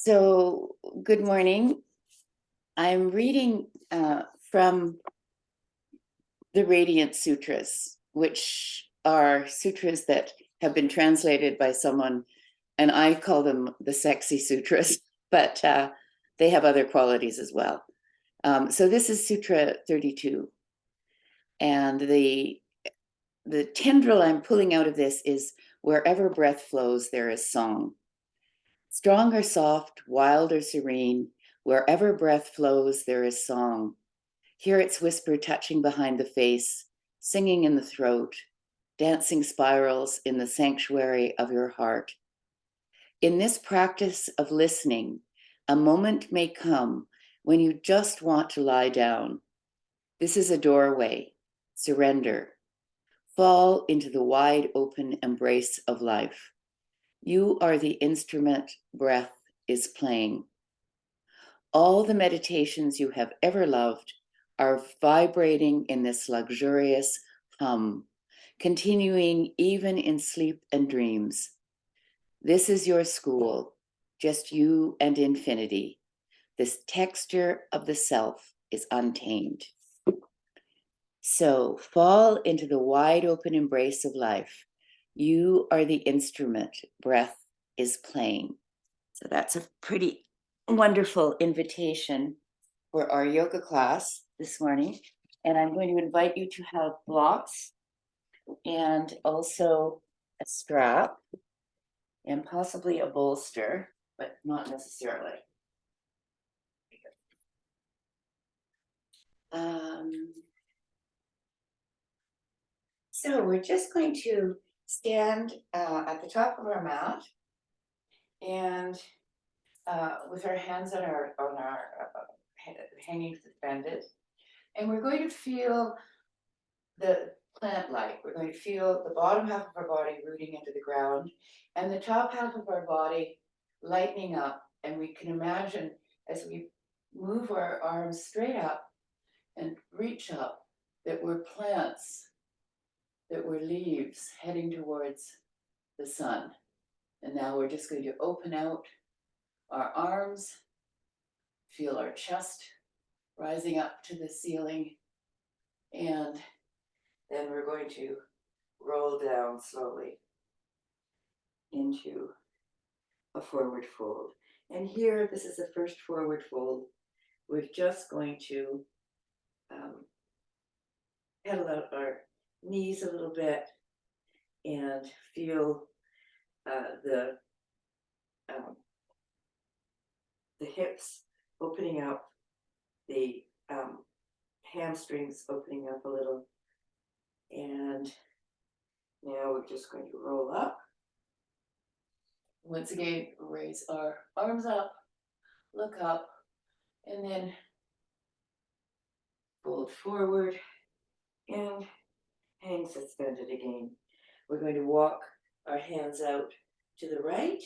So, good morning. I'm reading from the Radiance Sutras, which are sutras that have been translated by someone, and I call them the sexy sutras, but they have other qualities as well. So this is Sutra 32. And the tendril I'm pulling out of this is wherever breath flows, there is song. Strong or soft, wild or serene, wherever breath flows, there is song. Hear its whisper touching behind the face, singing in the throat, dancing spirals in the sanctuary of your heart. In this practice of listening, a moment may come when you just want to lie down. This is a doorway. Surrender. Fall into the wide open embrace of life. You are the instrument breath is playing. All the meditations you have ever loved are vibrating in this luxurious hum, continuing even in sleep and dreams. This is your school, just you and infinity. This texture of the self is untamed. So fall into the wide open embrace of life. You are the instrument breath is playing. So that's a pretty wonderful invitation for our yoga class this morning. And I'm going to invite you to have blocks and also a strap and possibly a bolster, but not necessarily. So we're just going to stand at the top of our mat and with our hands on our hanging suspended, and we're going to feel the plant-like. We're going to feel the bottom half of our body rooting into the ground and the top half of our body lightening up. And we can imagine as we move our arms straight up and reach up that we're plants, that we're leaves heading towards the sun. And now we're just going to open out our arms, feel our chest rising up to the ceiling, and then we're going to roll down slowly into a forward fold. And here, this is the first forward fold. We're just going to pedal out our knees a little bit and feel the hips opening up, the hamstrings opening up a little. And now we're just going to roll up. Once again, raise our arms up, look up, and then fold forward and hang suspended again. We're going to walk our hands out to the right,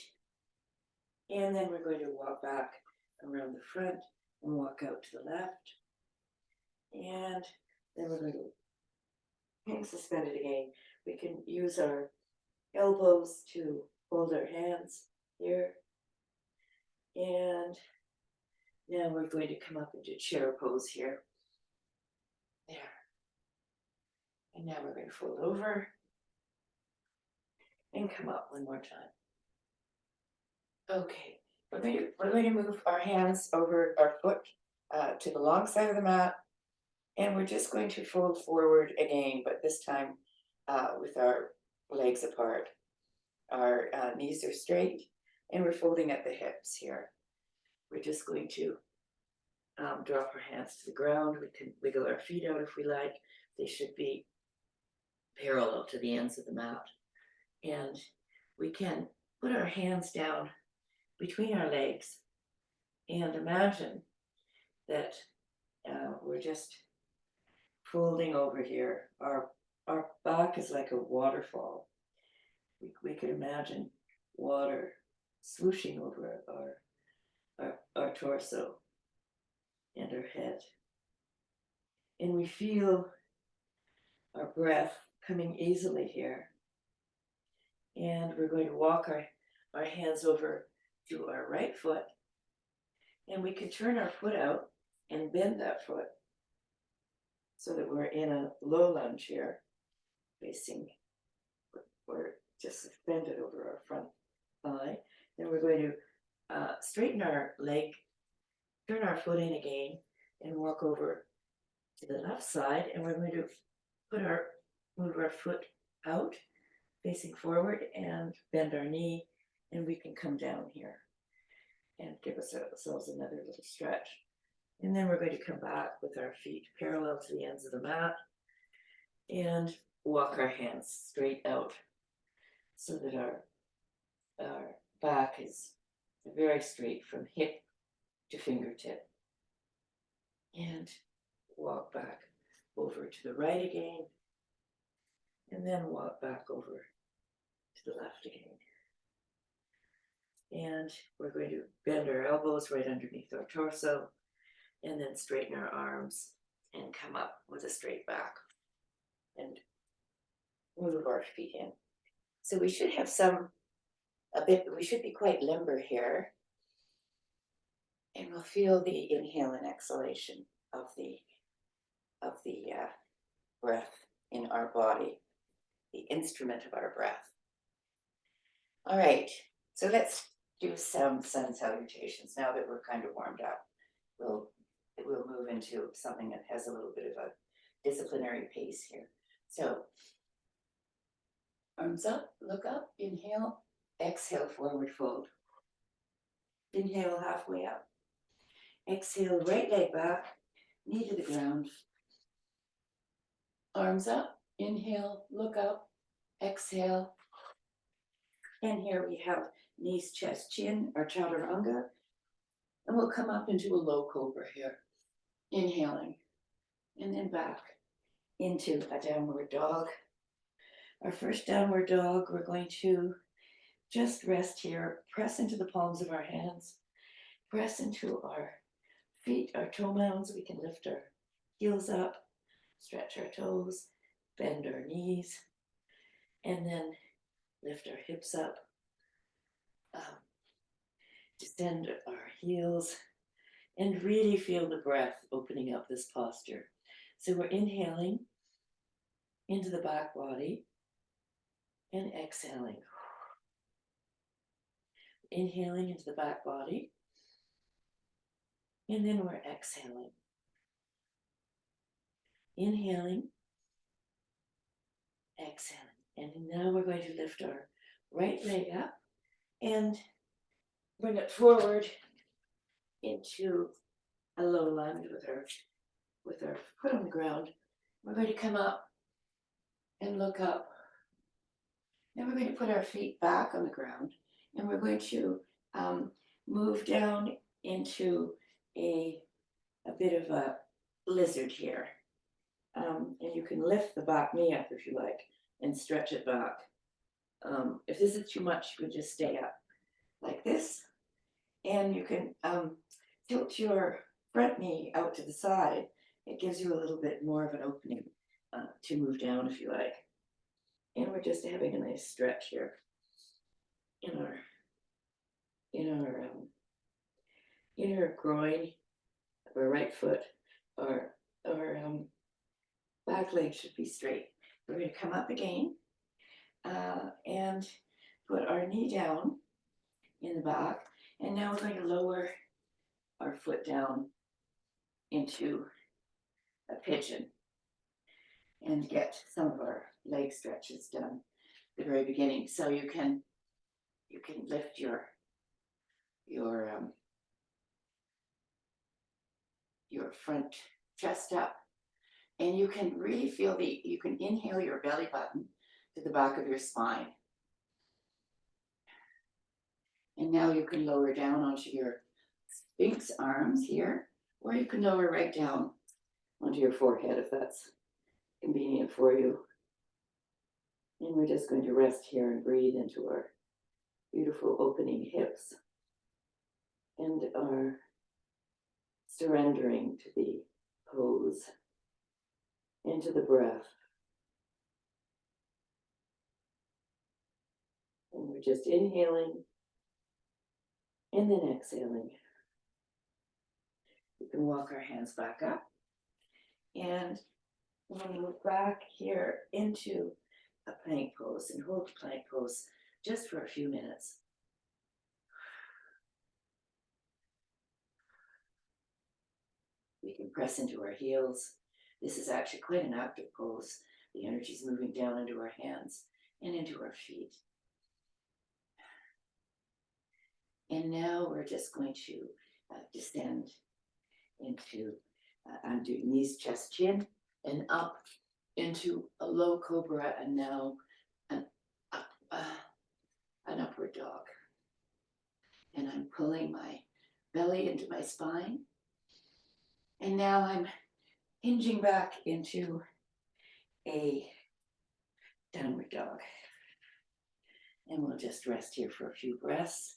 and then we're going to walk back around the front and walk out to the left. And then we're going to hang suspended again. We can use our elbows to hold our hands here. And now we're going to come up into chair pose here. There. And now we're going to fold over and come up one more time. Okay, we're going to move our hands over our foot to the long side of the mat, and we're just going to fold forward again, but this time with our legs apart. Our knees are straight, and we're folding at the hips here. We're just going to drop our hands to the ground. We can wiggle our feet out if we like. They should be parallel to the ends of the mat. And we can put our hands down between our legs and imagine that we're just folding over here. Our back is like a waterfall. We could imagine water swooshing over our torso and our head. And we feel our breath coming easily here. And we're going to walk our hands over to our right foot And we can turn our foot out and bend that foot so that we're in a low lunge here, facing, we're just suspended over our front thigh. Then we're going to straighten our leg, turn our foot in again, and walk over to the left side. And we're going to move our foot out, facing forward, and bend our knee, and we can come down here and give ourselves another little stretch. And then we're going to come back with our feet parallel to the ends of the mat and walk our hands straight out so that our back is very straight from hip to fingertip. And walk back over to the right again, and then walk back over to the left again. And we're going to bend our elbows right underneath our torso, and then straighten our arms and come up with a straight back and move our feet in. So we should have we should be quite limber here. And we'll feel the inhale and exhalation of the breath in our body, the instrument of our breath. All right, so let's do some sun salutations now that we're kind of warmed up. We'll move into something that has a little bit of a disciplinary pace here. So, arms up, look up, inhale, exhale, forward fold. Inhale, halfway up. Exhale, right leg back, knee to the ground. Arms up, inhale, look up, exhale. And here we have knees, chest, chin, or chaturanga. And we'll come up into a low cobra here. Inhaling, and then back into a downward dog. Our first downward dog, we're going to just rest here, press into the palms of our hands, press into our feet, our toe mounds. We can lift our heels up, stretch our toes, bend our knees, and then lift our hips up, descend our heels, and really feel the breath opening up this posture. So we're inhaling into the back body and exhaling. Inhaling into the back body, and then we're exhaling. Inhaling, exhaling. And now we're going to lift our right leg up and bring it forward into a low lunge with our foot on the ground. We're going to come up and look up. Then we're going to put our feet back on the ground, and we're going to move down into a bit of a lizard here. And you can lift the back knee up if you like and stretch it back. If this is too much, you can just stay up like this. And you can tilt your front knee out to the side. It gives you a little bit more of an opening to move down if you like. And we're just having a nice stretch here in our inner groin of our right foot. Our back leg should be straight. We're going to come up again and put our knee down in the back. And now we're going to lower our foot down into a pigeon and get some of our leg stretches done at the very beginning. So you can lift your front chest up, and you can really feel you can inhale your belly button to the back of your spine. And now you can lower down onto your Sphinx arms here, or you can lower right down onto your forehead if that's convenient for you. And we're just going to rest here and breathe into our beautiful opening hips and our surrendering to the pose, into the breath. And we're just inhaling and then exhaling. We can walk our hands back up. And we'll move back here into a plank pose and hold the plank pose just for a few minutes. We can press into our heels. This is actually quite an active pose. The energy is moving down into our hands and into our feet. And now we're just going to descend into undo knees, chest, chin, and up into a low cobra, and now an upward dog. And I'm pulling my belly into my spine. And now I'm hinging back into a downward dog. And we'll just rest here for a few breaths.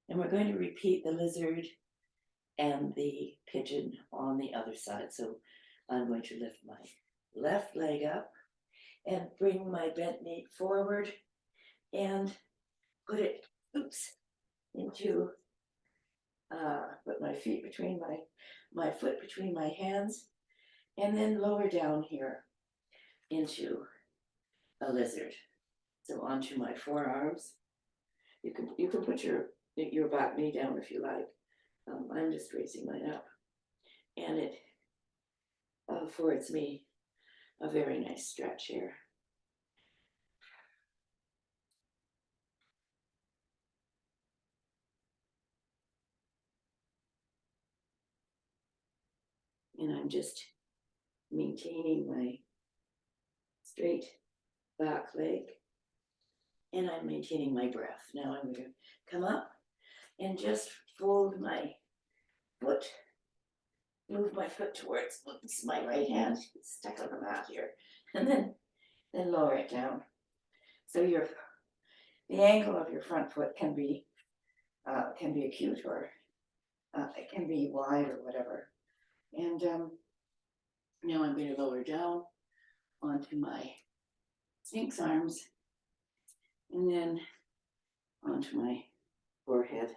And we're going to repeat the lizard and the pigeon on the other side. So I'm going to lift my left leg up and bring my bent knee forward and put it, into, put my feet between my foot between my hands, and then lower down here into a lizard. So onto my forearms. You can put your back knee down if you like. I'm just raising mine up, and it affords me a very nice stretch here. And I'm just maintaining my straight back leg, and I'm maintaining my breath. Now I'm going to come up and just fold my foot, move my foot towards my right hand, it's stuck on the mat here, and then lower it down. So the angle of your front foot can be acute, or it can be wide or whatever. And now I'm going to lower down onto my Sphinx arms, and then onto my forehead.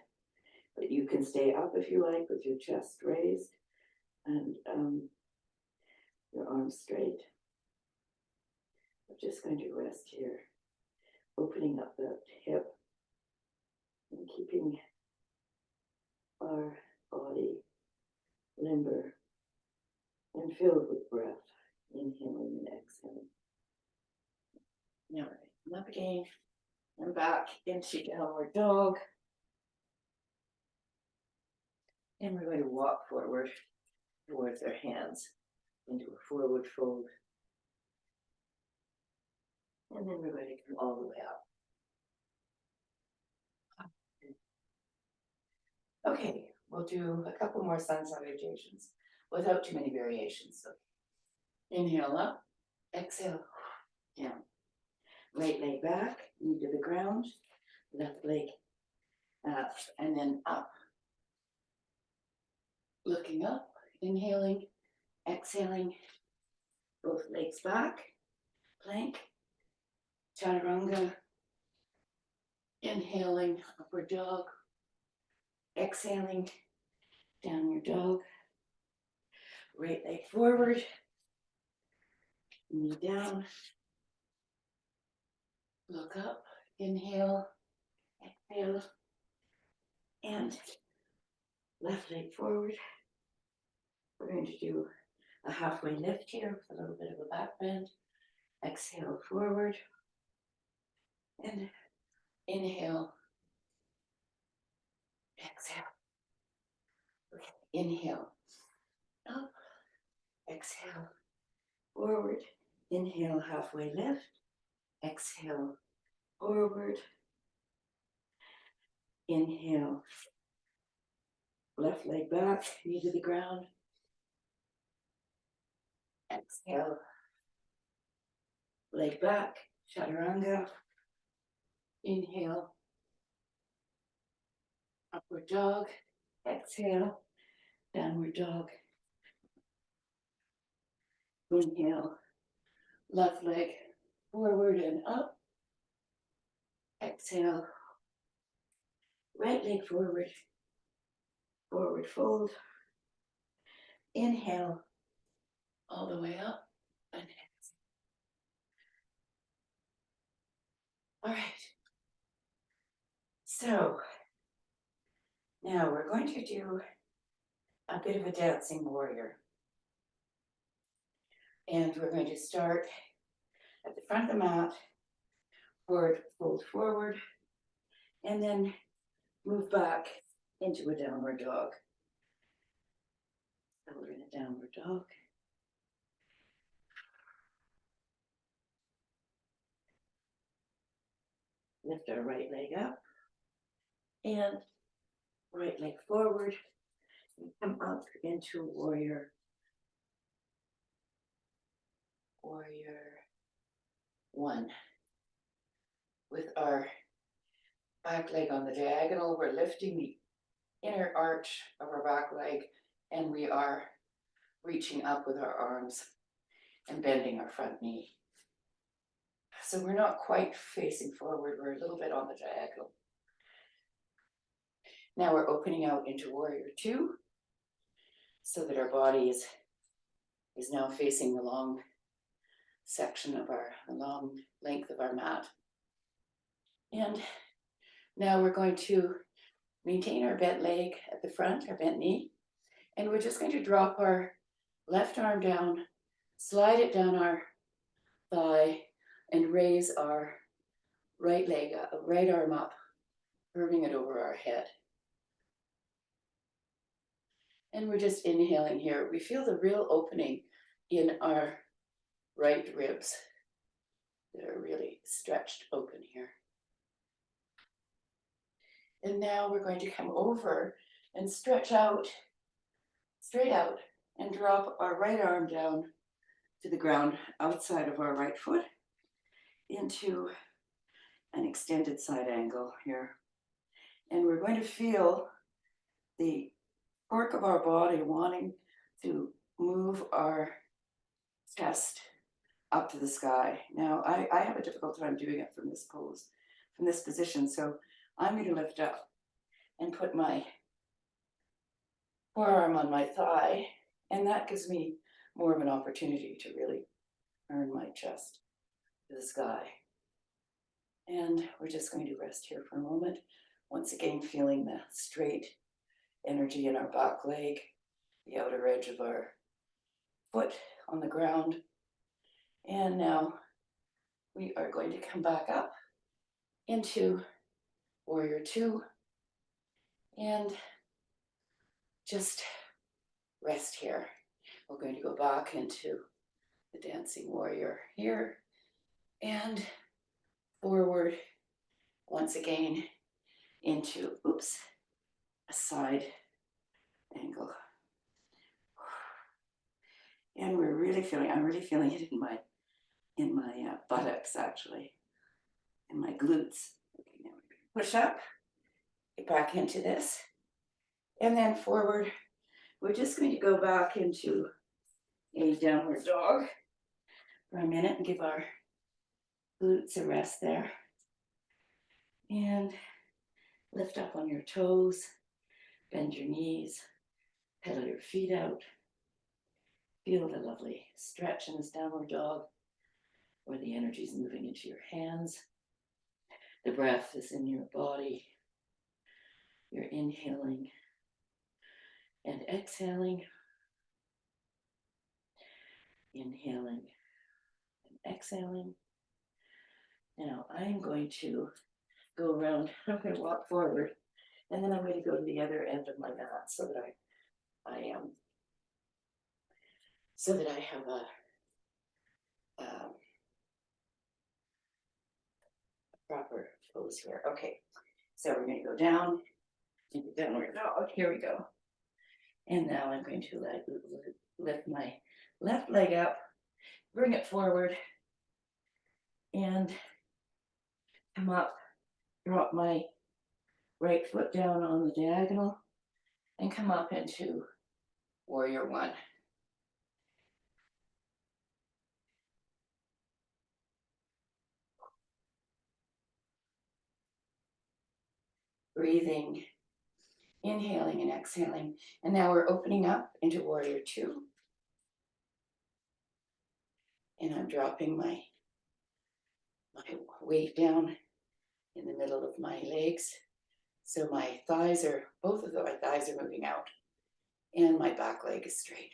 But you can stay up if you like with your chest raised and your arms straight. I'm just going to rest here, opening up the hip and keeping our body limber and filled with breath, inhaling and exhaling. Now I'm up again and back into downward dog. And we're going to walk forward towards our hands into a forward fold. And then we're going to come all the way up. Okay, we'll do a couple more sun salutations without too many variations. So inhale up, exhale down. Right leg back, knee to the ground, left leg up, and then up. Looking up, inhaling, exhaling, both legs back, plank, chaturanga, inhaling, upward dog, exhaling, downward dog, right leg forward, knee down, look up, inhale, exhale, and left leg forward. We're going to do a halfway lift here with a little bit of a back bend. Exhale forward, and inhale, exhale. Okay. Inhale, up, exhale, forward, inhale, halfway lift, exhale, forward, inhale, left leg back, knee to the ground, exhale, leg back, chaturanga, inhale, upward dog, exhale, downward dog, inhale, left leg forward and up, exhale, right leg forward, forward fold. Inhale all the way up and exhale. All right. So now we're going to do a bit of a dancing warrior. And we're going to start at the front of the mat, forward, fold forward, and then move back into a downward dog. So we're in a downward dog. Lift our right leg up and right leg forward and come up into warrior. Warrior one. With our back leg on the diagonal, we're lifting the inner arch of our back leg and we are reaching up with our arms and bending our front knee. So we're not quite facing forward, we're a little bit on the diagonal. Now we're opening out into warrior two so that our body is now facing the long section of the long length of our mat. And now we're going to maintain our bent leg at the front, our bent knee, and we're just going to drop our left arm down, slide it down our thigh, and raise our right leg up, right arm up, curving it over our head. And we're just inhaling here. We feel the real opening in our right ribs. They're really stretched open here. And now we're going to come over and stretch out, straight out, and drop our right arm down to the ground outside of our right foot into an extended side angle here. And we're going to feel the cork of our body wanting to move our chest up to the sky. Now, I have a difficult time doing it from this pose, from this position. So I'm going to lift up and put my forearm on my thigh. And that gives me more of an opportunity to really turn my chest to the sky. And we're just going to rest here for a moment. Once again, feeling the straight energy in our back leg, the outer edge of our foot on the ground. And now we are going to come back up into warrior two and just rest here. We're going to go back into the dancing warrior here and forward once again into, a side angle. And I'm really feeling it in my buttocks actually, in my glutes. Okay, now we're going to push up, get back into this, and then forward. We're just going to go back into a downward dog for a minute and give our glutes a rest there. And lift up on your toes, bend your knees, pedal your feet out. Feel the lovely stretch in this downward dog where the energy is moving into your hands. The breath is in your body. You're inhaling and exhaling. Inhaling and exhaling. Now I'm going to go around, I'm going to walk forward, and then I'm going to go to the other end of my mat so that I have a proper pose here. Okay, so we're going to go down into downward dog. Here we go. And now I'm going to lift my left leg up, bring it forward, and come up, drop my right foot down on the diagonal, and come up into warrior one. breathing, inhaling and exhaling. And now we're opening up into Warrior Two. And I'm dropping my weight down in the middle of my legs. So my thighs are, both of my thighs are moving out and my back leg is straight.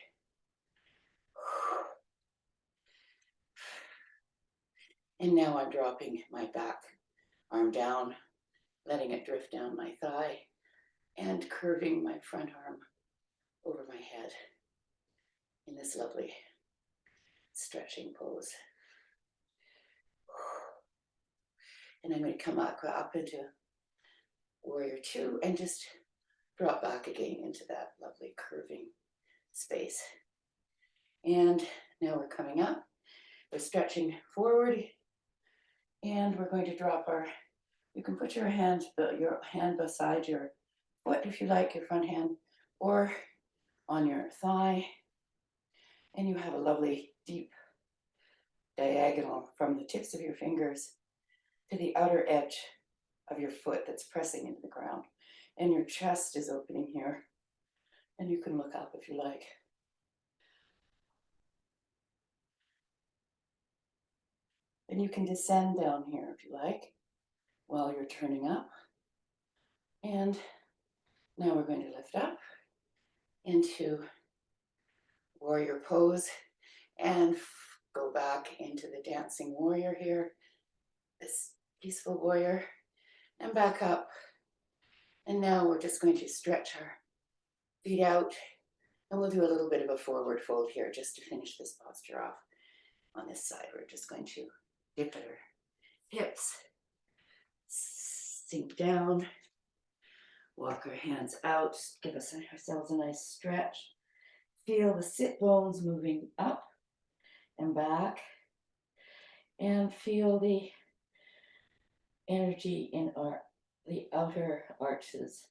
And now I'm dropping my back arm down, letting it drift down my thigh and curving my front arm over my head in this lovely stretching pose. And I'm going to come up into Warrior Two and just drop back again into that lovely curving space. And now we're coming up. We're stretching forward and we're going to drop you can put your hand beside your foot if you like, your front hand, or on your thigh. And you have a lovely deep diagonal from the tips of your fingers to the outer edge of your foot that's pressing into the ground. And your chest is opening here. And you can look up if you like. And you can descend down here if you like, while you're turning up. And now we're going to lift up into warrior pose and go back into the dancing warrior here, this peaceful warrior, and back up. And now we're just going to stretch our feet out, and we'll do a little bit of a forward fold here just to finish this posture off. On this side, we're just going to dip at our hips, sink down, walk our hands out, give ourselves a nice stretch. Feel the sit bones moving up and back, and feel the energy in the outer arches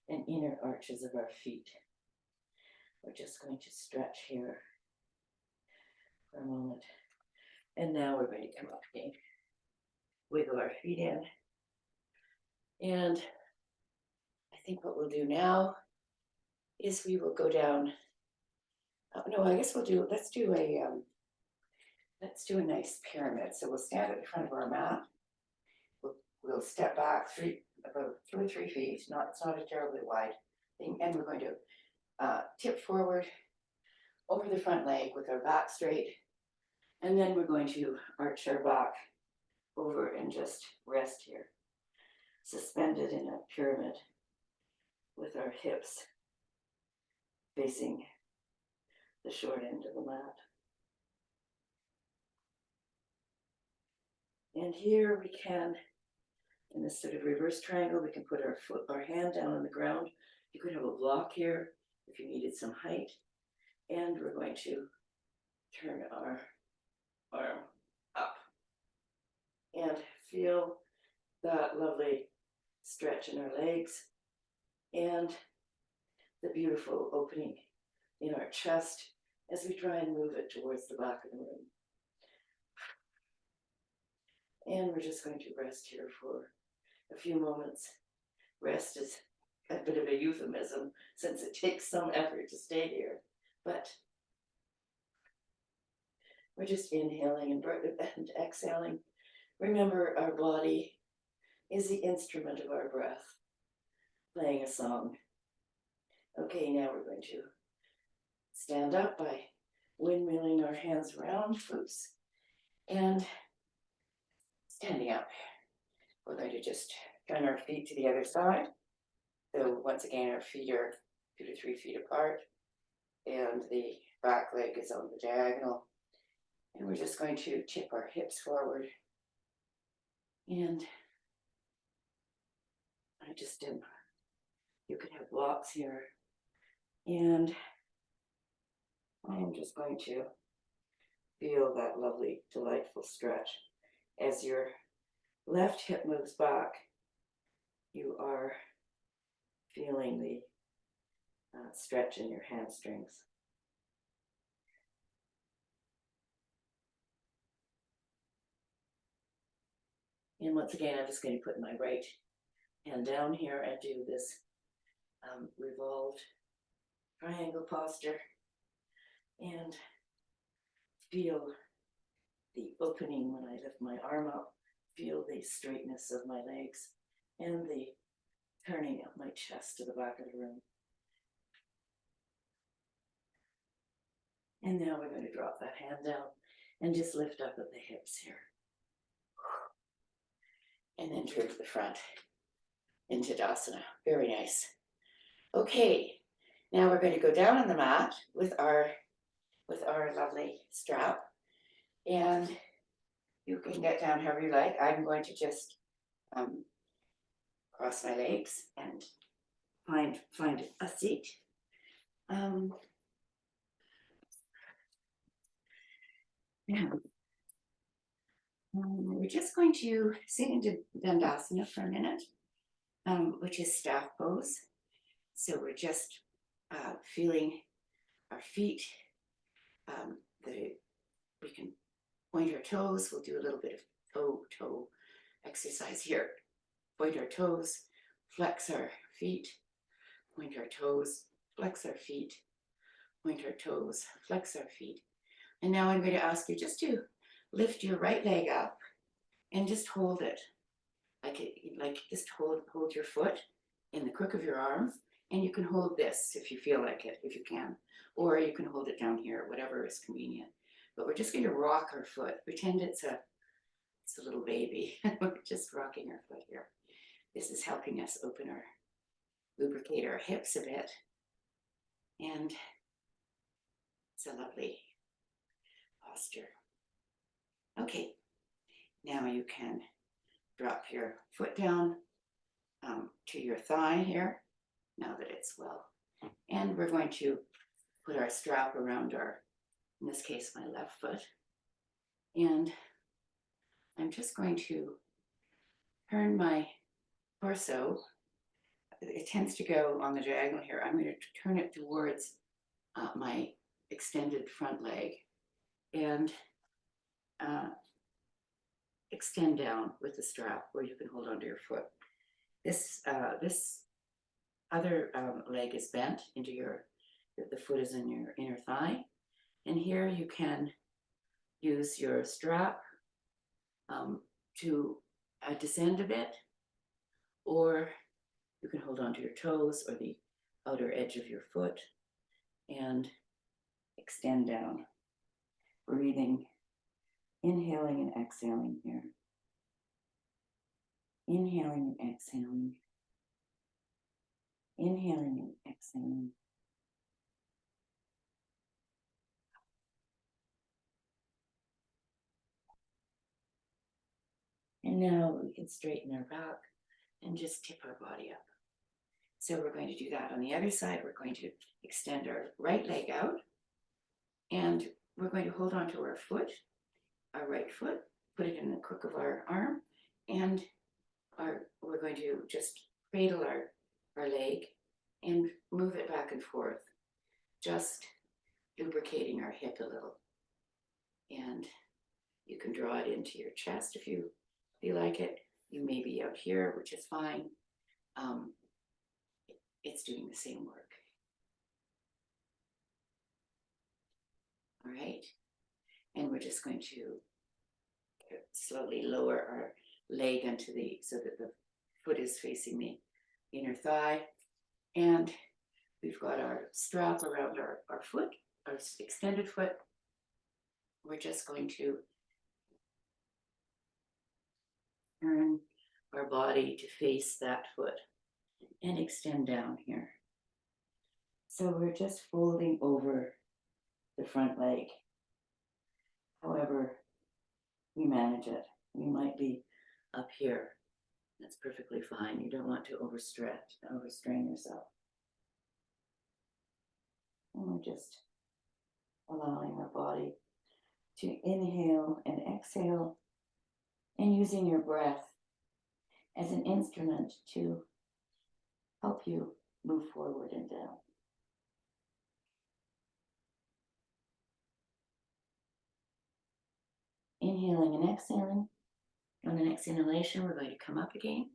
and inner arches of our feet. We're just going to stretch here for a moment. And now we're going to come up again. Wiggle our feet in. And I think what we'll do now is we will go down. No, I guess let's do a nice pyramid. So we'll stand at the front of our mat. We'll step back about 2 or 3 feet. It's not a terribly wide thing. And we're going to tip forward over the front leg with our back straight. And then we're going to arch our back over and just rest here, suspended in a pyramid with our hips facing the short end of the mat. And here we can, in this sort of reverse triangle, we can put our hand down on the ground. You could have a block here if you needed some height. And we're going to turn our arm up and feel that lovely stretch in our legs and the beautiful opening in our chest as we try and move it towards the back of the room. And we're just going to rest here for a few moments. Rest is a bit of a euphemism since it takes some effort to stay here, but we're just inhaling and exhaling. Remember, our body is the instrument of our breath, playing a song. Okay, now we're going to stand up by windmilling our hands around, oops, and standing up. We're going to just turn our feet to the other side. So once again, our feet are 2 to 3 feet apart, and the back leg is on the diagonal. And we're just going to tip our hips forward. And you could have blocks here. And I'm just going to feel that lovely, delightful stretch. As your left hip moves back, you are feeling the stretch in your hamstrings. And once again, I'm just going to put my right And down here I do this revolved triangle posture and feel the opening when I lift my arm up, feel the straightness of my legs and the turning of my chest to the back of the room. And now we're going to drop that hand down and just lift up at the hips here. And then turn to the front into Dandasana. Very nice. Okay, now we're going to go down on the mat with our lovely strap. And you can get down however you like. I'm going to just cross my legs and find a seat. Yeah. We're just going to sit into Dandasana for a minute, which is staff pose. So we're just feeling our feet. We can point our toes. We'll do a little bit of toe exercise here. Point our toes, flex our feet, point our toes, flex our feet, point our toes, flex our feet. And now I'm going to ask you just to lift your right leg up and just hold it. Like just hold your foot in the crook of your arm, and you can hold this if you feel like it, if you can, or you can hold it down here, whatever is convenient. But we're just going to rock our foot. Pretend it's a little baby. We're just rocking our foot here. This is helping us lubricate our hips a bit. And it's a lovely posture. Okay, now you can drop your foot down to your thigh here, now that it's well. And we're going to put our strap around in this case, my left foot. And I'm just going to turn my torso. It tends to go on the diagonal here. I'm going to turn it towards my extended front leg and extend down with the strap where you can hold onto your foot. This other leg is bent into the foot is in your inner thigh. And here you can use your strap to descend a bit, or you can hold onto your toes or the outer edge of your foot and extend down, breathing, inhaling and exhaling here. Inhaling and exhaling. Inhaling and exhaling. And now we can straighten our back and just tip our body up. So we're going to do that on the other side. We're going to extend our right leg out, and we're going to hold on to our foot, our right foot, put it in the crook of our arm, and we're going to just cradle our leg and move it back and forth, just lubricating our hip a little. And you can draw it into your chest if you feel like it. You may be out here, which is fine. It's doing the same work. All right. And we're just going to slowly lower our leg so that the foot is facing the inner thigh. And we've got our strap around our foot, our extended foot. We're just going to turn our body to face that foot and extend down here. So we're just folding over the front leg. However we manage it. We might be up here. That's perfectly fine. You don't want to overstrain yourself. And we're just allowing our body to inhale and exhale, and using your breath as an instrument to help you move forward and down. Inhaling and exhaling. On the next inhalation, we're going to come up again.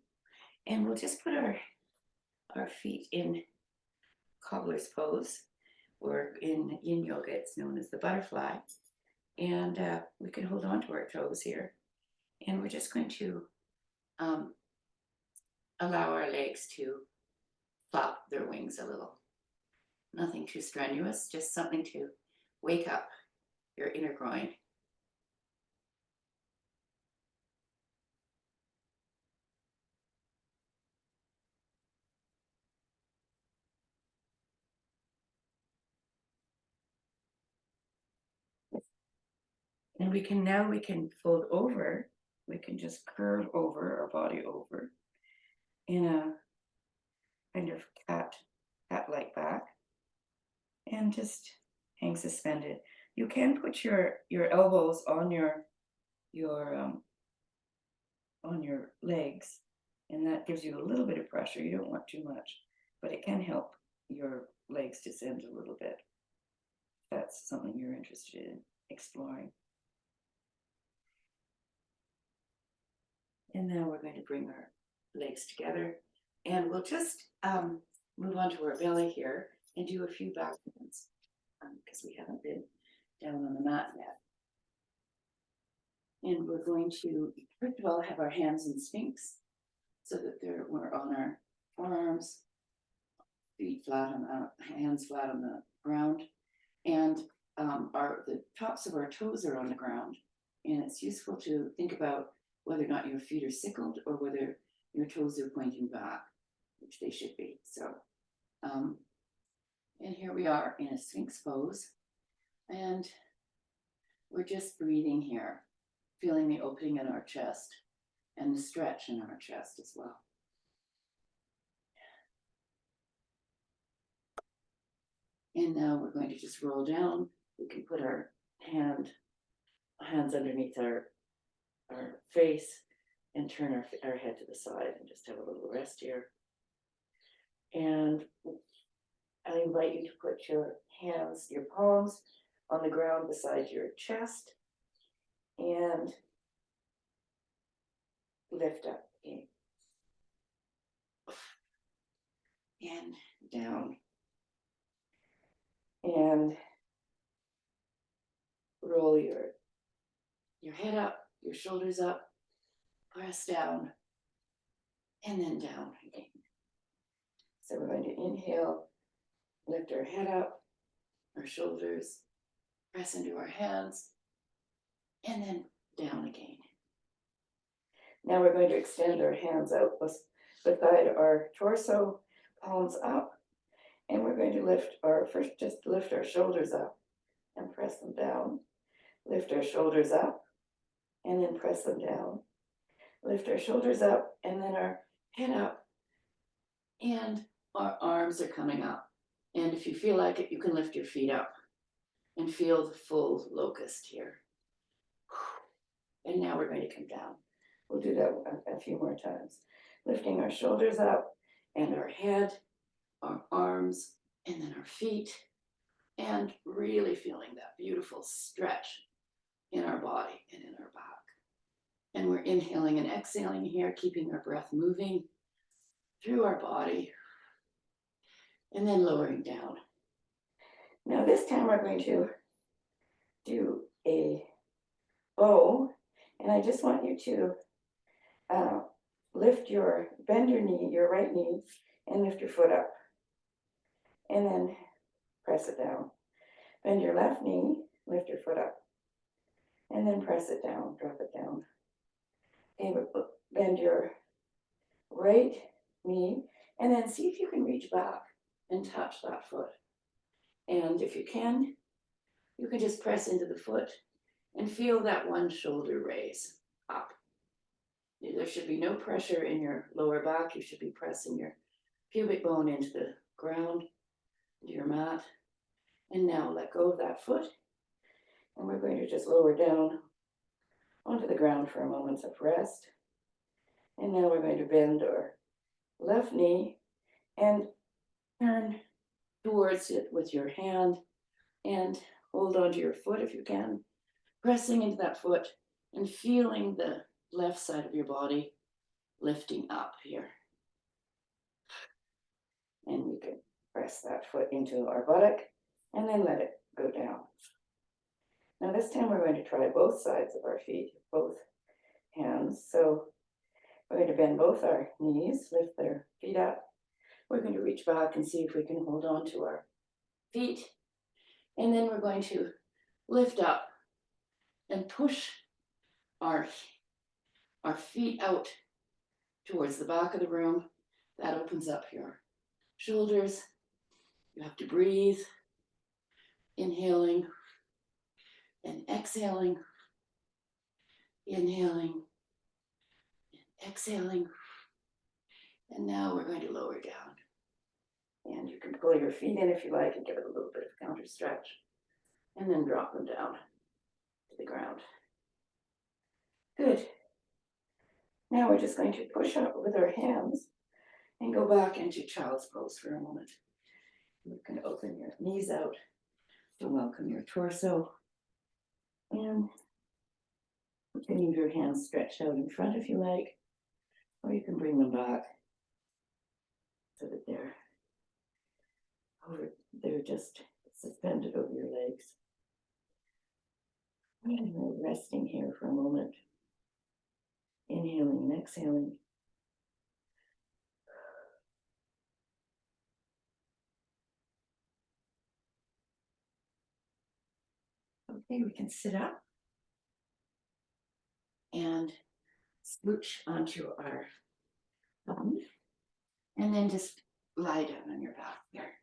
And we'll just put our feet in cobbler's pose, or in yin yoga, it's known as the butterfly. And we can hold on to our toes here. And we're just going to allow our legs to flap their wings a little. Nothing too strenuous, just something to wake up your inner groin. And we can fold over, we can just curve over our body over in a kind of cat-like back, and just hang suspended. You can put your elbows on your legs, and that gives you a little bit of pressure. You don't want too much, but it can help your legs descend a little bit. If that's something you're interested in exploring. And now we're going to bring our legs together, and we'll just move on to our belly here and do a few back bends, because we haven't been down on the mat yet. And we're going to, first of all, have our hands in Sphinx, so that we're on our forearms, feet flat on hands flat on the ground, and the tops of our toes are on the ground. And it's useful to think about whether or not your feet are sickled or whether your toes are pointing back, which they should be. So, and here we are in a Sphinx pose, and we're just breathing here, feeling the opening in our chest and the stretch in our chest as well. And now we're going to just roll down. We can put our hands underneath our face and turn our head to the side and just have a little rest here. And I invite you to put your palms on the ground beside your chest and lift up again. And down. And roll your head up, your shoulders up, press down, and then down again. So we're going to inhale, lift our head up, our shoulders, press into our hands, and then down again. Now we're going to extend our hands out beside our torso, palms up, and we're going to just lift our shoulders up and press them down. Lift our shoulders up and then press them down. Lift our shoulders up and then our head up, and our arms are coming up. And if you feel like it, you can lift your feet up and feel the full locust here. And now we're going to come down. We'll do that a few more times. Lifting our shoulders up and our head, our arms, and then our feet, and really feeling that beautiful stretch in our body and in our back. And we're inhaling and exhaling here, keeping our breath moving through our body, and then lowering down. Now this time we're going to do a bow, and I just want you to bend your knee, your right knee, and lift your foot up, and then press it down. Bend your left knee, lift your foot up, and then press it down, drop it down. Okay, bend your right knee, and then see if you can reach back and touch that foot. And if you can just press into the foot and feel that one shoulder raise up. There should be no pressure in your lower back. You should be pressing your pubic bone into the ground, into your mat. And now let go of that foot. And we're going to just lower down onto the ground for a moment of rest. And now we're going to bend our left knee and turn towards it with your hand and hold onto your foot if you can, pressing into that foot and feeling the left side of your body lifting up here And we can press that foot into our buttock and then let it go down. Now this time we're going to try both sides of our feet, both hands. So we're going to bend both our knees, lift their feet up. We're going to reach back and see if we can hold on to our feet. And then we're going to lift up and push our feet out towards the back of the room. That opens up your shoulders. You have to breathe, inhaling and exhaling, inhaling and exhaling. And now we're going to lower down. And you can pull your feet in if you like and give it a little bit of counter stretch. And then drop them down to the ground. Good. Now we're just going to push up with our hands and go back into child's pose for a moment. You can open your knees out to welcome your torso. And you can leave your hands stretched out in front if you like, or you can bring them back so that they're just suspended over your legs. And we're resting here for a moment. Inhaling and exhaling. Okay, we can sit up and scooch onto our bum, and then just lie down on your back there.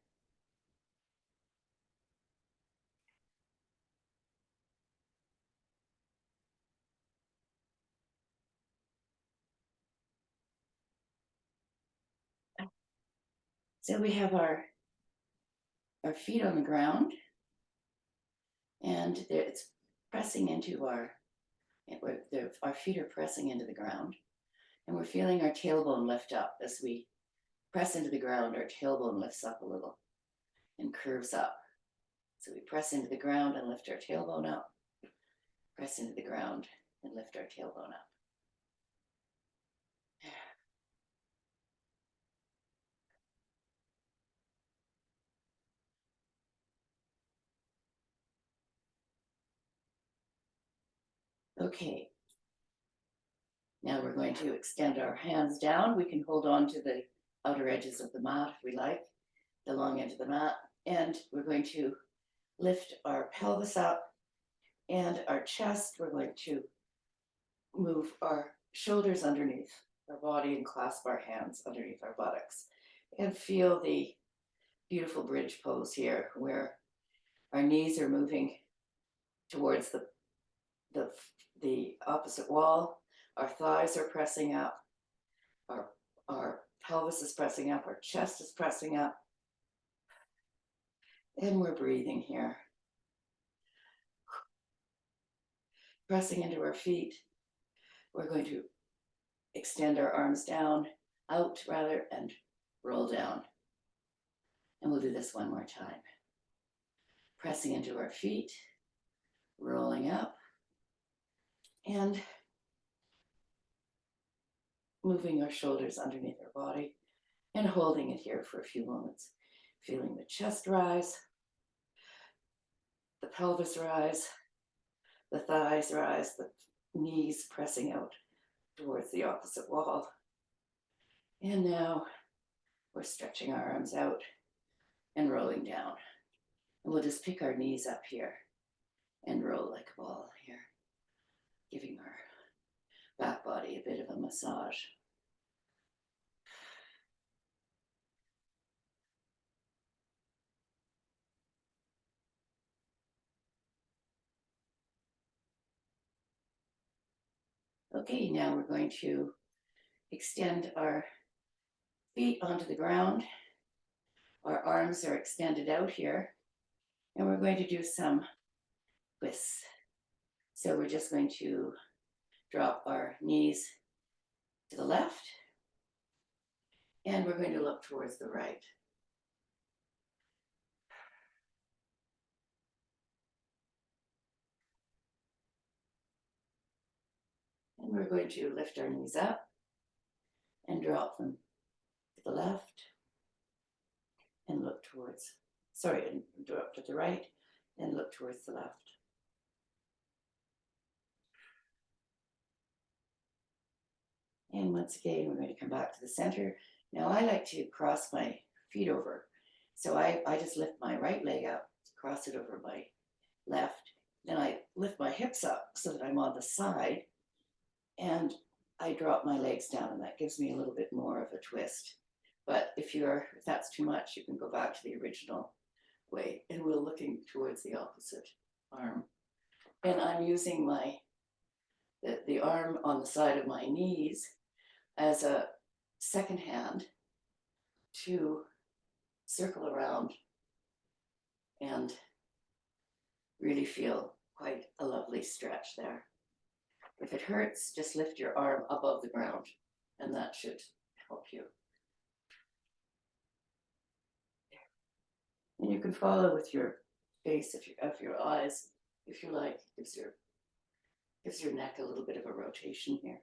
So we have our feet on the ground, and it's pressing into our feet are pressing into the ground, and we're feeling our tailbone lift up. As we press into the ground, our tailbone lifts up a little and curves up. So we press into the ground and lift our tailbone up, press into the ground and lift our tailbone up. Okay, now we're going to extend our hands down. We can hold on to the outer edges of the mat if we like, the long edge of the mat. And we're going to lift our pelvis up and our chest. We're going to move our shoulders underneath our body and clasp our hands underneath our buttocks. And feel the beautiful bridge pose here, where our knees are moving towards the opposite wall. Our thighs are pressing up. Our pelvis is pressing up. Our chest is pressing up. And we're breathing here. Pressing into our feet. We're going to extend our arms down, out rather, and roll down. And we'll do this one more time. Pressing into our feet, rolling up, and moving our shoulders underneath our body and holding it here for a few moments. Feeling the chest rise, the pelvis rise, the thighs rise, the knees pressing out towards the opposite wall. And now we're stretching our arms out and rolling down. And we'll just pick our knees up here and roll like a ball here, giving our back body a bit of a massage. Okay, now we're going to extend our feet onto the ground. Our arms are extended out here, and we're going to do some twists. So we're just going to drop our knees to the left, and we're going to look towards the right. And we're going to lift our knees up and drop them to the left and look towards, sorry, and drop to the right and look towards the left. And once again, we're going to come back to the center. Now I like to cross my feet over. So I just lift my right leg up, cross it over my left. Then I lift my hips up so that I'm on the side. And I drop my legs down, and that gives me a little bit more of a twist. But if that's too much, you can go back to the original way. And we're looking towards the opposite arm. And I'm using the arm on the side of my knees as a second hand to circle around and really feel quite a lovely stretch there. If it hurts, just lift your arm above the ground, and that should help you. And you can follow with your face, of your eyes, if you like. Gives your neck a little bit of a rotation here.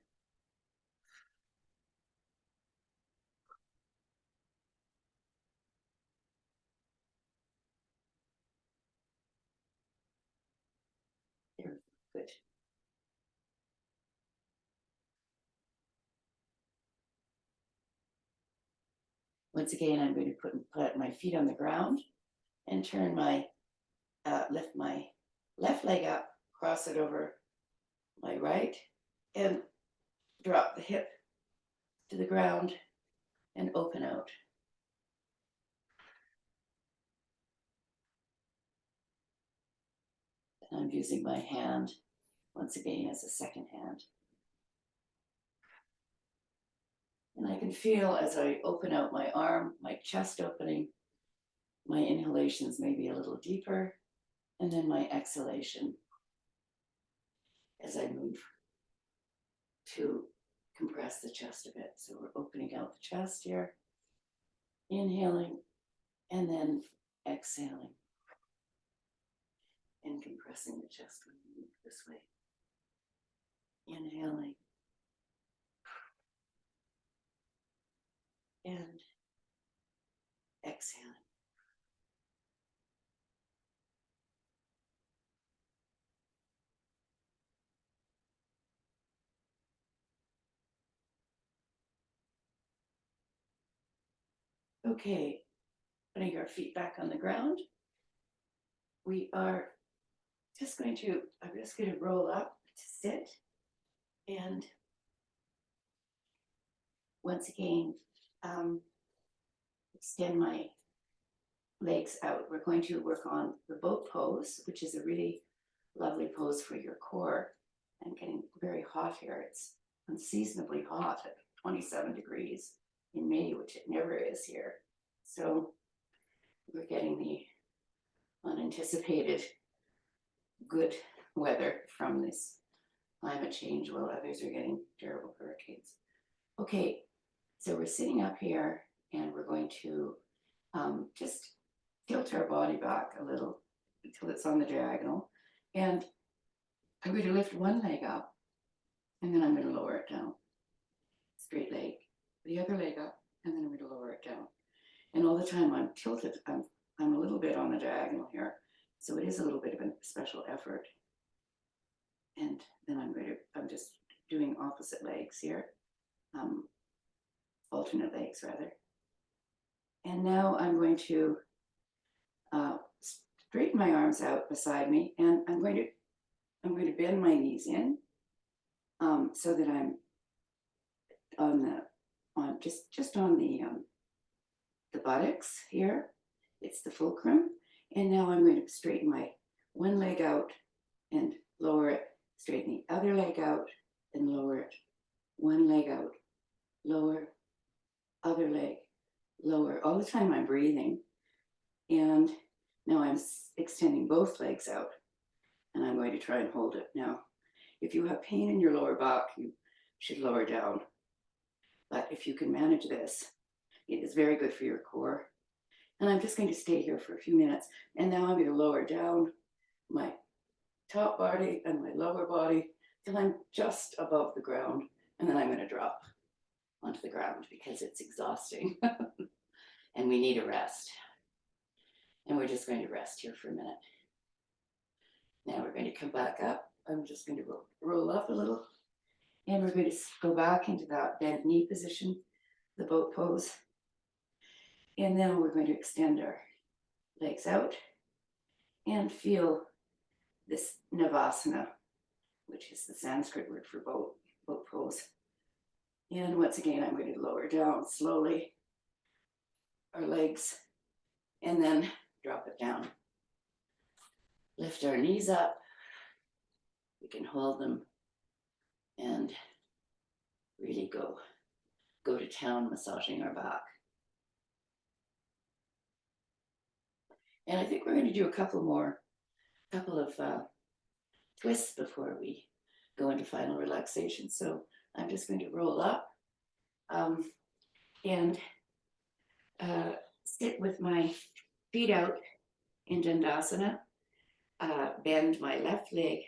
There, good. Once again, I'm going to put my feet on the ground and turn lift my left leg up, cross it over my right, and drop the hip to the ground and open out. And I'm using my hand once again as a second hand. And I can feel as I open out my arm, my chest opening, my inhalations maybe a little deeper, and then my exhalation as I move to compress the chest a bit. So we're opening out the chest here, inhaling, and then exhaling and compressing the chest when we move this way. Inhaling and exhaling. Okay, putting our feet back on the ground. I'm just going to roll up to sit, and once again, extend my legs out. We're going to work on the boat pose, which is a really lovely pose for your core. I'm getting very hot here. It's unseasonably hot at 27 degrees in May, which it never is here. So we're getting the unanticipated good weather from this climate change, while others are getting terrible hurricanes. Okay, so we're sitting up here, and we're going to just tilt our body back a little until it's on the diagonal. And I'm going to lift one leg up, and then I'm going to lower it down. Straight leg, the other leg up, and then I'm going to lower it down. And all the time I'm tilted, I'm a little bit on the diagonal here, so it is a little bit of a special effort. And then I'm just doing opposite legs here, alternate legs rather. And now I'm going to straighten my arms out beside me, and I'm going to bend my knees in, so that I'm just on the buttocks here. It's the fulcrum. And now I'm going to straighten my one leg out and lower it, straighten the other leg out and lower it. One leg out, lower, other leg, lower. All the time I'm breathing. And now I'm extending both legs out, and I'm going to try and hold it. Now, if you have pain in your lower back, you should lower down. But if you can manage this, it is very good for your core. And I'm just going to stay here for a few minutes. And now I'm going to lower down my top body and my lower body till I'm just above the ground. And then I'm going to drop onto the ground because it's exhausting and we need a rest. And we're just going to rest here for a minute. Now we're going to come back up. I'm just going to roll up a little. And we're going to go back into that bent knee position, the boat pose. And then we're going to extend our legs out and feel this Navasana, which is the Sanskrit word for boat pose. And once again, I'm going to lower down slowly our legs and then drop it down. Lift our knees up. We can hold them and really go to town massaging our back. And I think we're going to do a couple of twists before we go into final relaxation. So I'm just going to roll up and sit with my feet out in Dandasana, bend my left leg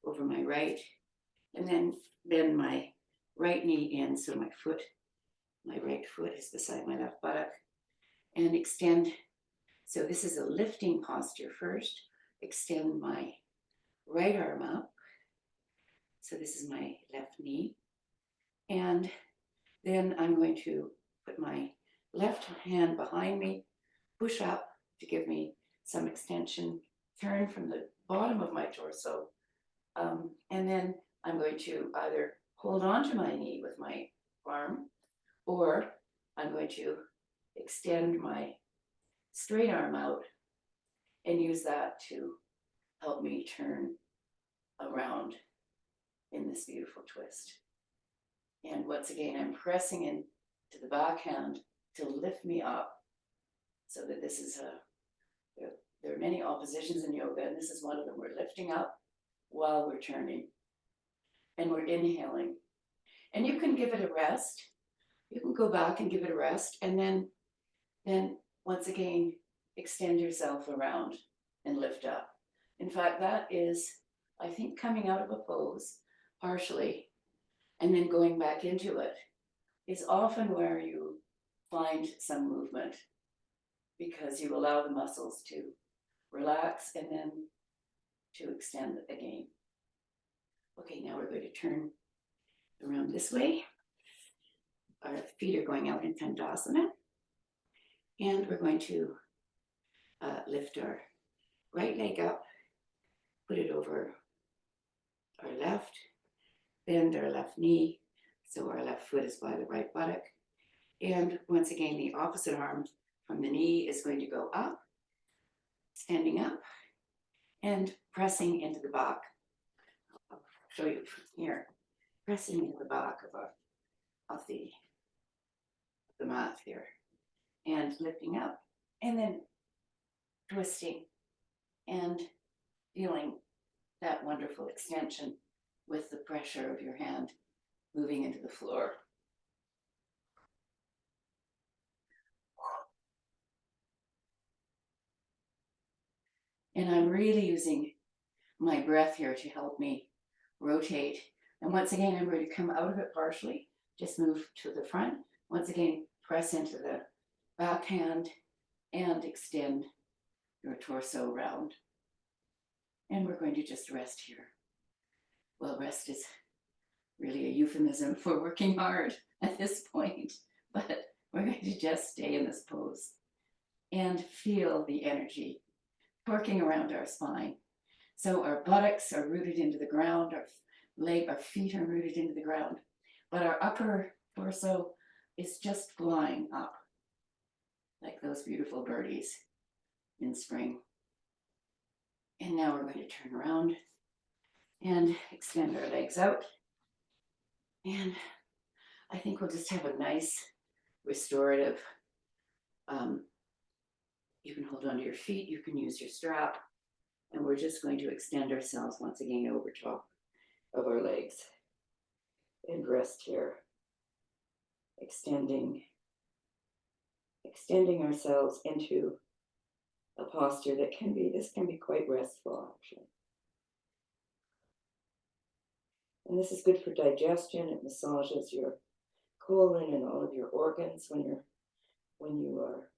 over my right, and then bend my right knee in so my right foot is beside my left buttock, and extend. So this is a lifting posture first. Extend my right arm up. So this is my left knee. And then I'm going to put my left hand behind me, push up to give me some extension, turn from the bottom of my torso. And then I'm going to either hold on to my knee with my arm, or I'm going to extend my straight arm out and use that to help me turn around in this beautiful twist. And once again, I'm pressing into the backhand to lift me up, so that this is there are many oppositions in yoga, and this is one of them. We're lifting up while we're turning, and we're inhaling. And you can give it a rest. You can go back and give it a rest, and then once again, extend yourself around and lift up. In fact, that is, I think, coming out of a pose partially and then going back into it is often where you find some movement, because you allow the muscles to relax and then to extend again. Okay, now we're going to turn around this way. Our feet are going out in Dandasana. And we're going to lift our right leg up, put it over our left, bend our left knee, so our left foot is by the right buttock. And once again, the opposite arm from the knee is going to go up, standing up, and pressing into the back. I'll show you from here, pressing into the back of the mat here, and lifting up, and then twisting and feeling that wonderful extension with the pressure of your hand moving into the floor. And I'm really using my breath here to help me rotate. And once again, I'm going to come out of it partially, just move to the front. Once again, press into the backhand and extend your torso around. And we're going to just rest here. Well, rest is really a euphemism for working hard at this point, but we're going to just stay in this pose and feel the energy working around our spine. So our buttocks are rooted into the ground, our feet are rooted into the ground, but our upper torso is just flying up like those beautiful birdies in spring. And now we're going to turn around and extend our legs out. And I think we'll just have a nice restorative, you can hold onto your feet, you can use your strap, and we're just going to extend ourselves once again over top of our legs and rest here, extending ourselves into a posture that can be quite restful, actually. And this is good for digestion. It massages your colon and all of your organs when you are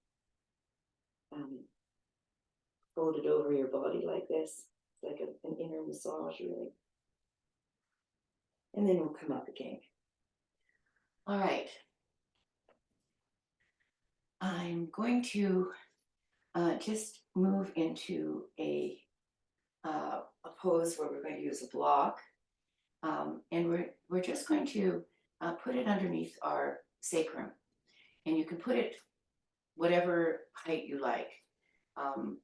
hold it over your body like this. It's like an inner massage, really. And then we'll come up again. All right. I'm going to just move into a pose where we're going to use a block. And we're just going to put it underneath our sacrum. And you can put it whatever height you like. And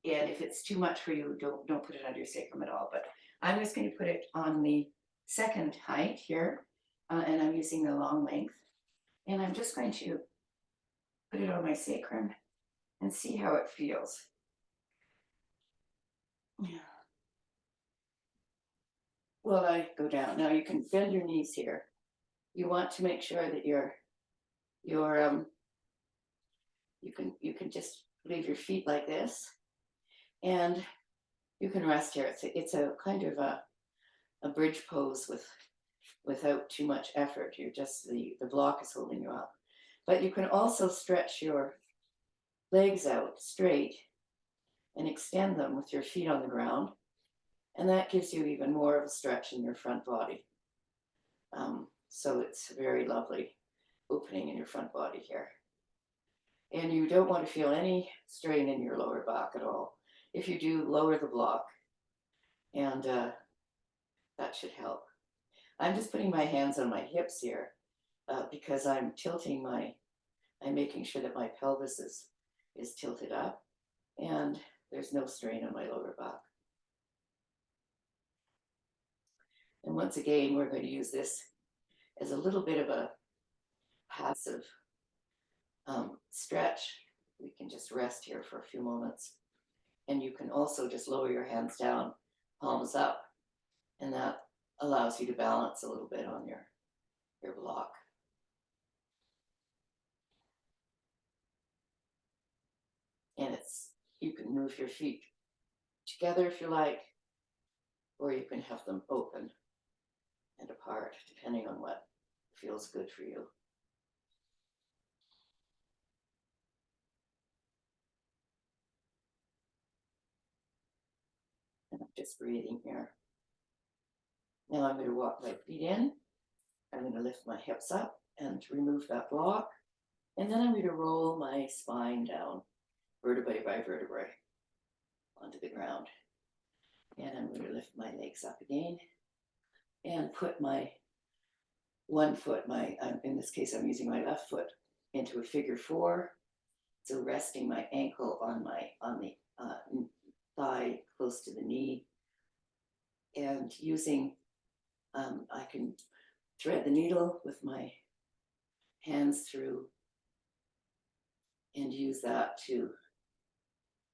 if it's too much for you, don't put it under your sacrum at all. But I'm just going to put it on the second height here. And I'm using the long length. And I'm just going to put it on my sacrum and see how it feels. Well, I go down. Now you can bend your knees here. You want to make sure that you can just leave your feet like this, and you can rest here. It's a kind of a bridge pose without too much effort. You're just the block is holding you up. But you can also stretch your legs out straight and extend them with your feet on the ground. And that gives you even more of a stretch in your front body. So it's a very lovely opening in your front body here. And you don't want to feel any strain in your lower back at all. If you do, lower the block, and that should help. I'm just putting my hands on my hips here because I'm making sure that my pelvis is tilted up, and there's no strain on my lower back. And once again, we're going to use this as a little bit of a passive stretch. We can just rest here for a few moments. And you can also just lower your hands down, palms up, and that allows you to balance a little bit on your block. And you can move your feet together if you like, or you can have them open and apart, depending on what feels good for you. And I'm just breathing here. Now I'm going to walk my feet in. I'm going to lift my hips up and remove that block. And then I'm going to roll my spine down, vertebrae by vertebrae, onto the ground. And I'm going to lift my legs up again and put my one foot, in this case, I'm using my left foot, into a figure 4. So resting my ankle on the thigh close to the knee, and using, I can thread the needle with my hands through and use that to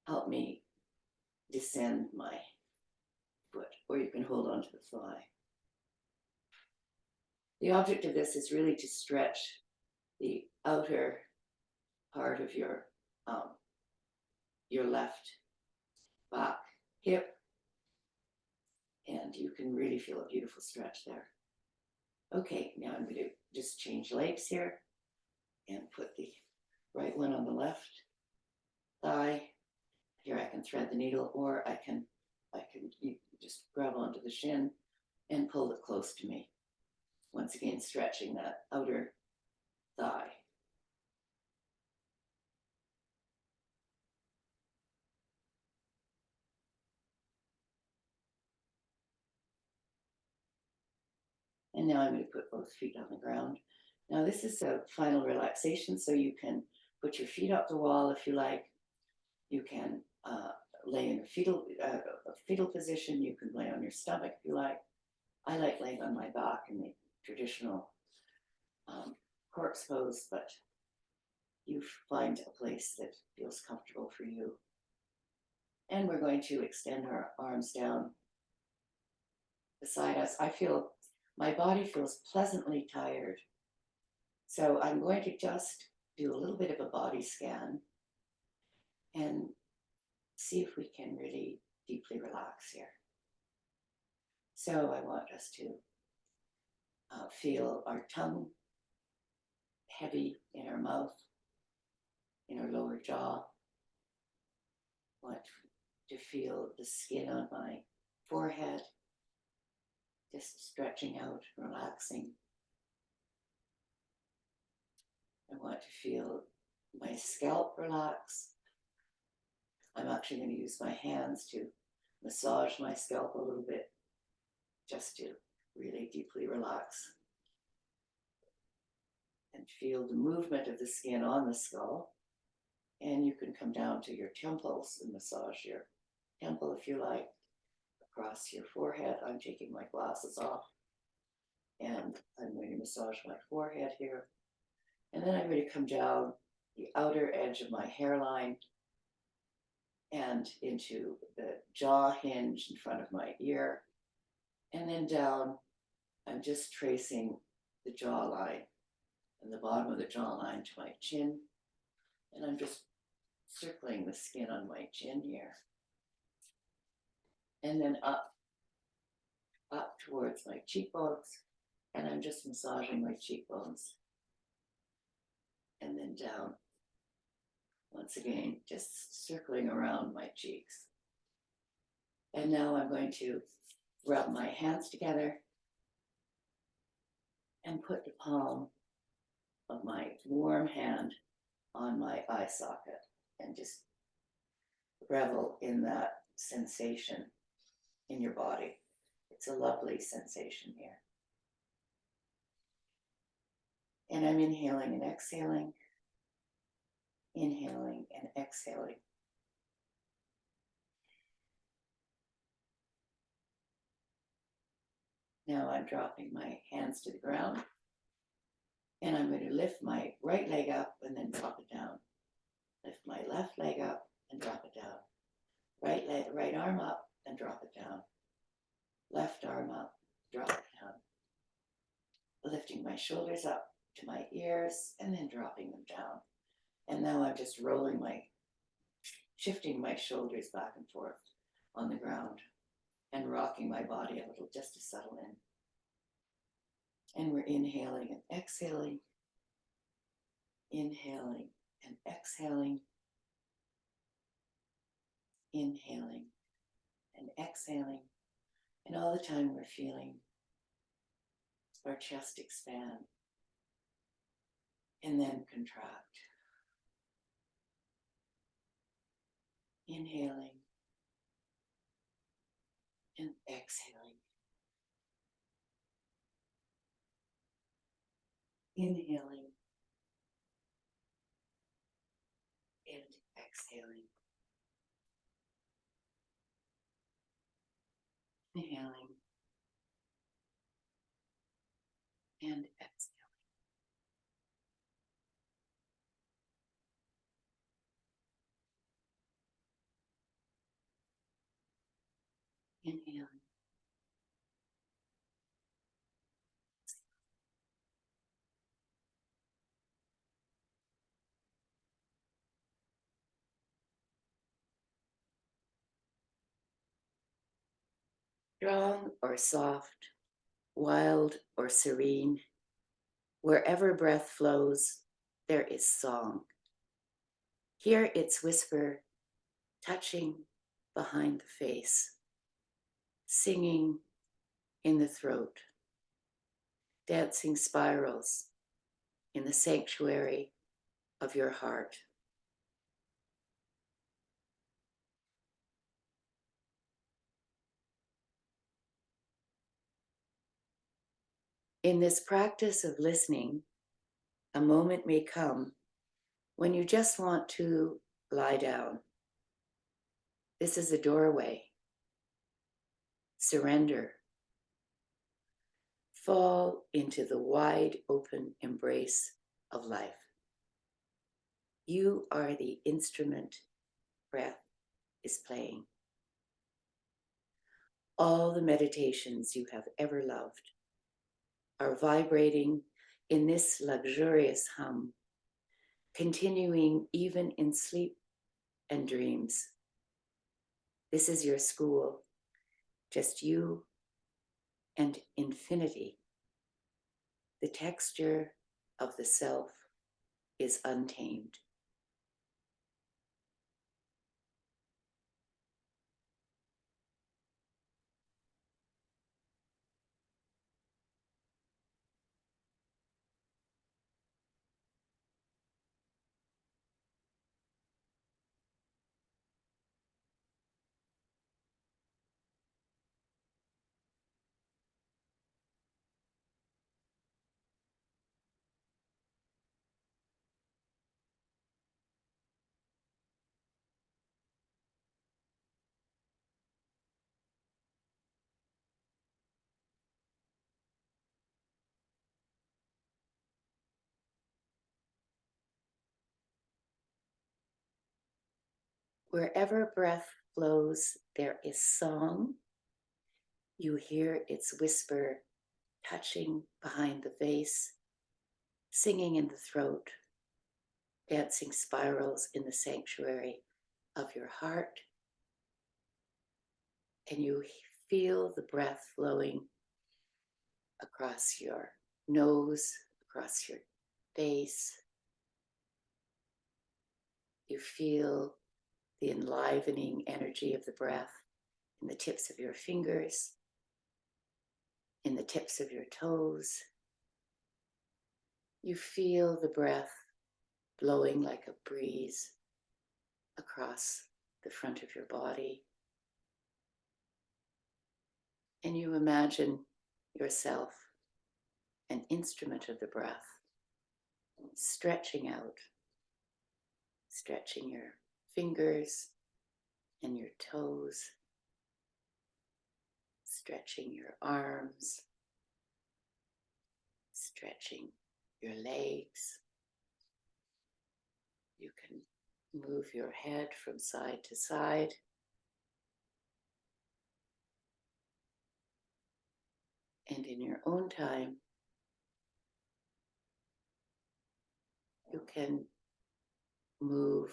help me descend my foot, or you can hold onto the thigh. The object of this is really to stretch the outer part of your left back hip, and you can really feel a beautiful stretch there. Okay, now I'm going to just change legs here and put the right one on the left thigh. Here I can thread the needle, or you just grab onto the shin and pull it close to me. Once again, stretching that outer thigh. And now I'm going to put both feet on the ground. Now this is a final relaxation, so you can put your feet up the wall if you like. You can lay in a fetal position. You can lay on your stomach if you like. I like laying on my back in the traditional corpse pose, but you find a place that feels comfortable for you. And we're going to extend our arms down beside us. My body feels pleasantly tired. So I'm going to just do a little bit of a body scan and see if we can really deeply relax here. So I want us to feel our tongue heavy in our mouth, in our lower jaw. Want to feel the skin on my forehead, just stretching out, relaxing. I want to feel my scalp relax. I'm actually going to use my hands to massage my scalp a little bit, just to really deeply relax. And feel the movement of the skin on the skull. And you can come down to your temples and massage your temple if you like, across your forehead. I'm taking my glasses off and I'm going to massage my forehead here. And then I'm going to come down the outer edge of my hairline and into the jaw hinge in front of my ear. And then down, I'm just tracing the jawline and the bottom of the jawline to my chin. And I'm just circling the skin on my chin here. And then up towards my cheekbones. And I'm just massaging my cheekbones. And then down. Once again, just circling around my cheeks. And now I'm going to rub my hands together and put the palm of my warm hand on my eye socket and just revel in that sensation in your body. It's a lovely sensation here. And I'm inhaling and exhaling, inhaling and exhaling. Now I'm dropping my hands to the ground and I'm going to lift my right leg up and then drop it down. Lift my left leg up and drop it down. Right arm up and drop it down. Left arm up, drop it down. Lifting my shoulders up to my ears and then dropping them down. And now I'm just shifting my shoulders back and forth on the ground and rocking my body a little just to settle in. And we're inhaling and exhaling, inhaling and exhaling, inhaling and exhaling. And all the time we're feeling our chest expand and then contract. Inhaling and exhaling. Inhaling and exhaling. Inhaling and exhaling. Inhaling. Strong or soft, wild or serene, wherever breath flows, there is song. Hear its whisper, touching behind the face, singing in the throat, dancing spirals in the sanctuary of your heart. In this practice of listening, a moment may come when you just want to lie down. This is a doorway. Surrender. Fall into the wide open embrace of life. You are the instrument breath is playing. All the meditations you have ever loved are vibrating in this luxurious hum, continuing even in sleep and dreams. This is your school, just you and infinity. The texture of the self is untamed. Wherever breath flows, there is song. You hear its whisper touching behind the face, singing in the throat, dancing spirals in the sanctuary of your heart. And you feel the breath flowing across your nose, across your face. You feel the enlivening energy of the breath in the tips of your fingers, in the tips of your toes. You feel the breath blowing like a breeze across the front of your body. And you imagine yourself an instrument of the breath, stretching out, stretching your fingers and your toes, stretching your arms, stretching your legs. You can move your head from side to side. And in your own time, you can move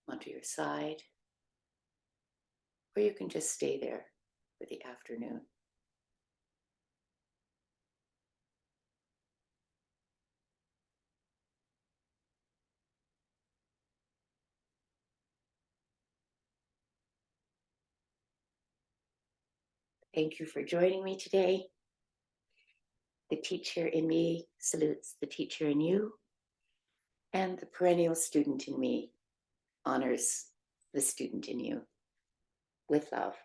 onto your side, or you can just stay there for the afternoon. Thank you for joining me today. The teacher in me salutes the teacher in you, and the perennial student in me honors the student in you. With love.